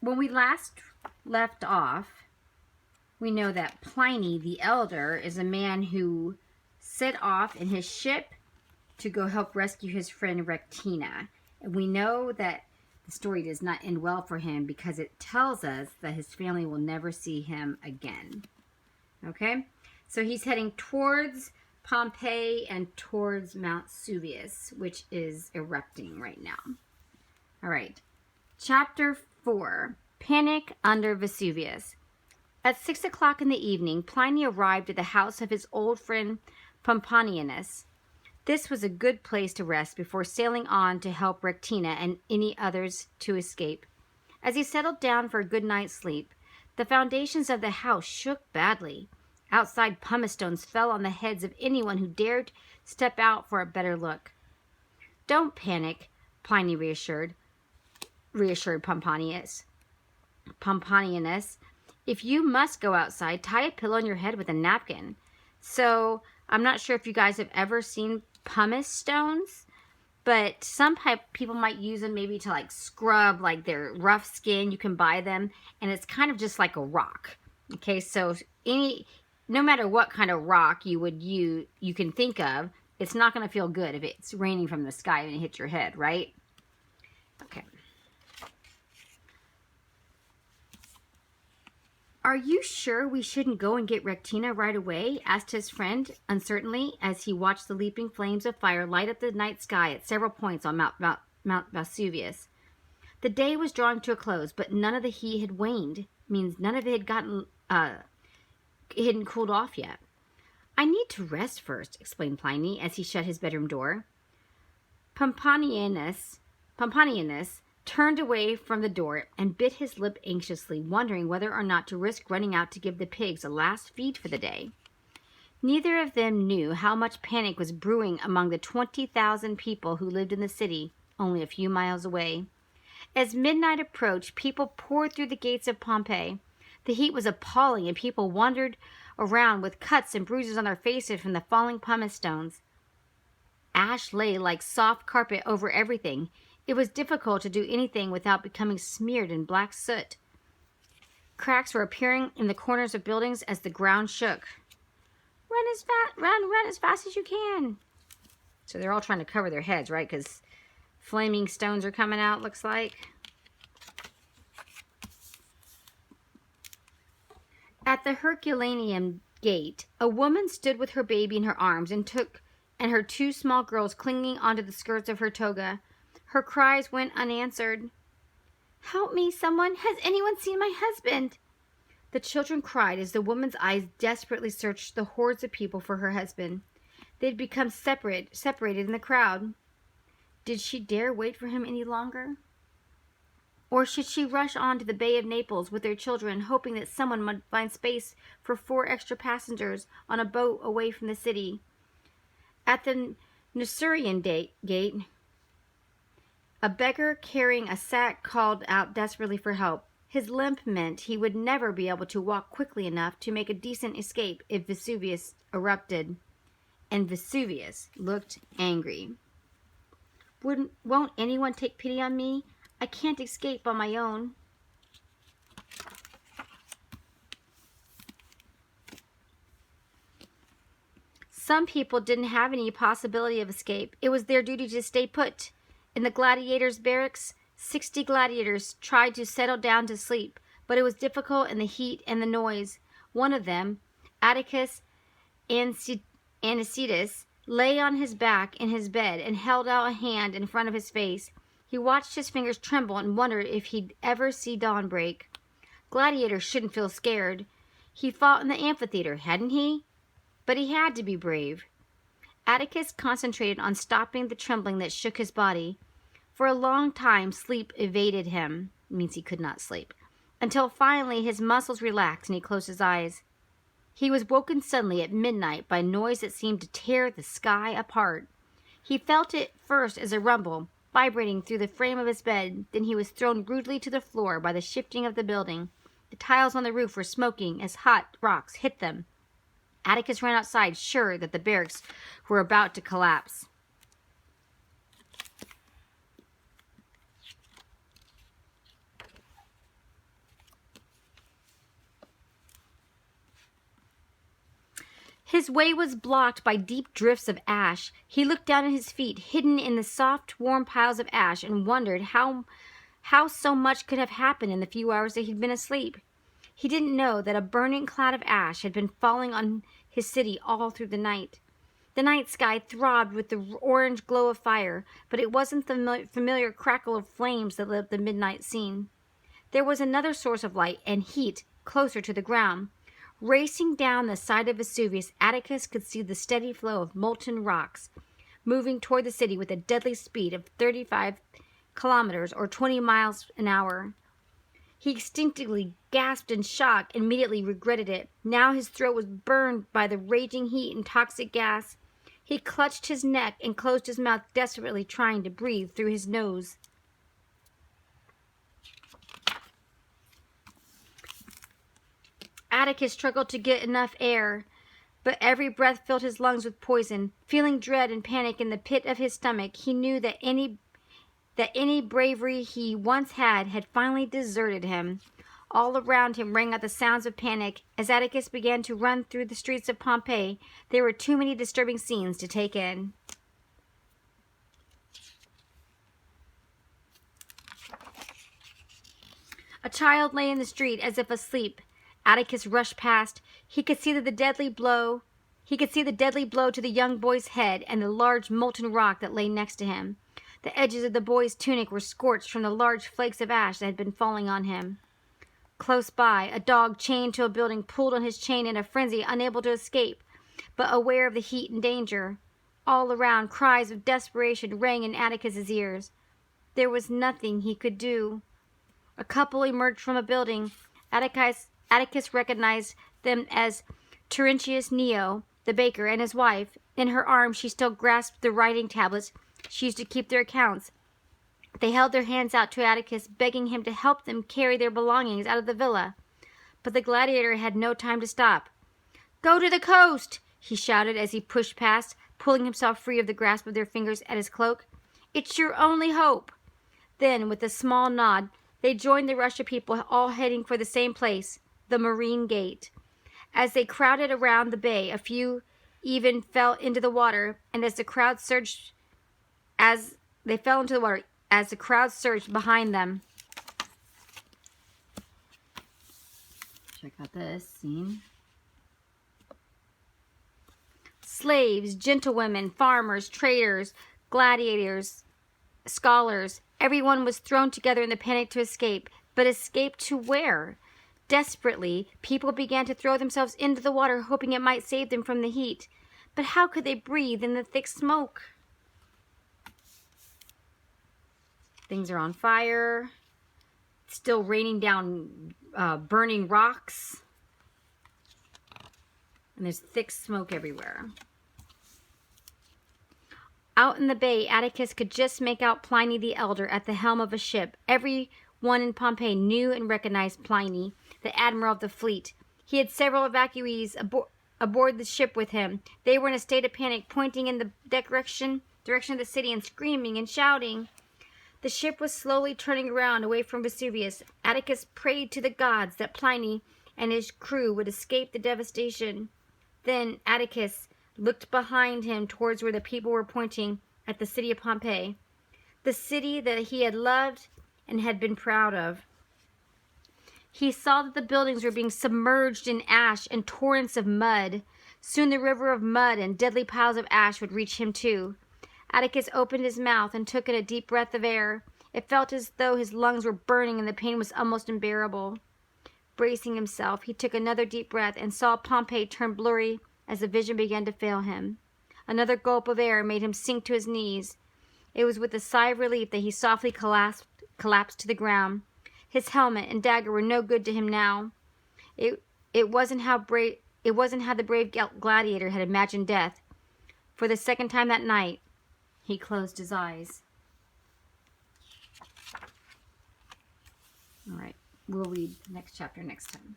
when we last left off, we know that Pliny the Elder is a man who set off in his ship to go help rescue his friend Rectina. And we know that the story does not end well for him because it tells us that his family will never see him again. Okay? So he's heading towards Pompeii and towards Mount Vesuvius, which is erupting right now. All right. Chapter 4, Panic under Vesuvius. At 6 o'clock in the evening, Pliny arrived at the house of his old friend Pomponianus. This was a good place to rest before sailing on to help Rectina and any others to escape. As he settled down for a good night's sleep, the foundations of the house shook badly. Outside pumice stones fell on the heads of anyone who dared step out for a better look. "Don't panic," Pliny reassured Pomponianus. "If you must go outside, tie a pillow on your head with a napkin." So I'm not sure if you guys have ever seen pumice stones, but some people might use them maybe to like scrub like their rough skin. You can buy them, and it's kind of just like a rock. Okay, so no matter what kind of rock you can think of, it's not going to feel good if it's raining from the sky and it hits your head, right? Okay. "Are you sure we shouldn't go and get Rectina right away?" asked his friend uncertainly as he watched the leaping flames of fire light up the night sky at several points on Mount Vesuvius. The day was drawing to a close, but none of the heat had waned. Means none of it hadn't cooled off yet. "I need to rest first," explained Pliny as he shut his bedroom door. Pomponianus turned away from the door and bit his lip anxiously, wondering whether or not to risk running out to give the pigs a last feed for the day. Neither of them knew how much panic was brewing among the 20,000 people who lived in the city only a few miles away. As midnight approached, people poured through the gates of Pompeii. The heat was appalling, and people wandered around with cuts and bruises on their faces from the falling pumice stones. Ash lay like soft carpet over everything. It was difficult to do anything without becoming smeared in black soot. Cracks were appearing in the corners of buildings as the ground shook. Run as fast as you can." So they're all trying to cover their heads, right? Because flaming stones are coming out, looks like. At the Herculaneum gate, a woman stood with her baby in her arms and her two small girls clinging onto the skirts of her toga. Her cries went unanswered. "Help me, someone! Has anyone seen my husband?" The children cried as the woman's eyes desperately searched the hordes of people for her husband. They had become separated in the crowd. Did she dare wait for him any longer? Or should she rush on to the Bay of Naples with their children, hoping that someone might find space for 4 extra passengers on a boat away from the city? At the Nusurian gate, a beggar carrying a sack called out desperately for help. His limp meant he would never be able to walk quickly enough to make a decent escape if Vesuvius erupted. And Vesuvius looked angry. "Won't anyone take pity on me? I can't escape on my own." Some people didn't have any possibility of escape. It was their duty to stay put. In the gladiators' barracks, 60 gladiators tried to settle down to sleep, but it was difficult in the heat and the noise. One of them, Atticus Anicetus, lay on his back in his bed and held out a hand in front of his face. He watched his fingers tremble and wondered if he'd ever see dawn break. Gladiators shouldn't feel scared. He fought in the amphitheater, hadn't he? But he had to be brave. Atticus concentrated on stopping the trembling that shook his body. For a long time, sleep evaded him. It means he could not sleep. Until finally his muscles relaxed and he closed his eyes. He was woken suddenly at midnight by a noise that seemed to tear the sky apart. He felt it first as a rumble, vibrating through the frame of his bed. Then he was thrown rudely to the floor by the shifting of the building. The tiles on the roof were smoking as hot rocks hit them. Atticus ran outside, sure that the barracks were about to collapse. His way was blocked by deep drifts of ash. He looked down at his feet, hidden in the soft, warm piles of ash, and wondered how so much could have happened in the few hours that he'd been asleep. He didn't know that a burning cloud of ash had been falling on his city all through the night. The night sky throbbed with the orange glow of fire, but it wasn't the familiar crackle of flames that lit up the midnight scene. There was another source of light and heat closer to the ground. Racing down the side of Vesuvius, Atticus could see the steady flow of molten rocks, moving toward the city with a deadly speed of 35 kilometers or 20 miles an hour. He instinctively gasped in shock and immediately regretted it. Now his throat was burned by the raging heat and toxic gas. He clutched his neck and closed his mouth, desperately trying to breathe through his nose. Atticus struggled to get enough air, but every breath filled his lungs with poison. Feeling dread and panic in the pit of his stomach, he knew that any bravery he once had finally deserted him. All around him rang out the sounds of panic. As Atticus began to run through the streets of Pompeii, there were too many disturbing scenes to take in. A child lay in the street as if asleep. Atticus rushed past. He could see the deadly blow to the young boy's head and the large molten rock that lay next to him. The edges of the boy's tunic were scorched from the large flakes of ash that had been falling on him. Close by, a dog chained to a building pulled on his chain in a frenzy, unable to escape, but aware of the heat and danger. All around, cries of desperation rang in Atticus's ears. There was nothing he could do. A couple emerged from a building. Atticus recognized them as Terentius Neo, the baker, and his wife. In her arms she still grasped the writing tablets she used to keep their accounts. They held their hands out to Atticus, begging him to help them carry their belongings out of the villa. But the gladiator had no time to stop. "Go to the coast!" he shouted as he pushed past, pulling himself free of the grasp of their fingers at his cloak. "It's your only hope." Then, with a small nod, they joined the rush of people, all heading for the same place, the Marine Gate. As they crowded around the bay, a few even fell into the water, and as the crowd surged behind them. Check out this scene. Slaves, gentlewomen, farmers, traders, gladiators, scholars, everyone was thrown together in the panic to escape. But escape to where? Desperately, people began to throw themselves into the water, hoping it might save them from the heat. But how could they breathe in the thick smoke? Things are on fire. It's still raining down burning rocks. And there's thick smoke everywhere. Out in the bay, Atticus could just make out Pliny the Elder at the helm of a ship. Everyone in Pompeii knew and recognized Pliny, the admiral of the fleet. He had several evacuees aboard the ship with him. They were in a state of panic, pointing in the direction of the city and screaming and shouting. The ship was slowly turning around away from Vesuvius. Atticus prayed to the gods that Pliny and his crew would escape the devastation. Then Atticus looked behind him towards where the people were pointing at the city of Pompeii, the city that he had loved and had been proud of. He saw that the buildings were being submerged in ash and torrents of mud. Soon the river of mud and deadly piles of ash would reach him too. Atticus opened his mouth and took in a deep breath of air. It felt as though his lungs were burning and the pain was almost unbearable. Bracing himself, he took another deep breath and saw Pompeii turn blurry as the vision began to fail him. Another gulp of air made him sink to his knees. It was with a sigh of relief that he softly collapsed to the ground. His helmet and dagger were no good to him now. It wasn't how the brave gladiator had imagined death. For the second time that night, he closed his eyes. All right, we'll read the next chapter next time.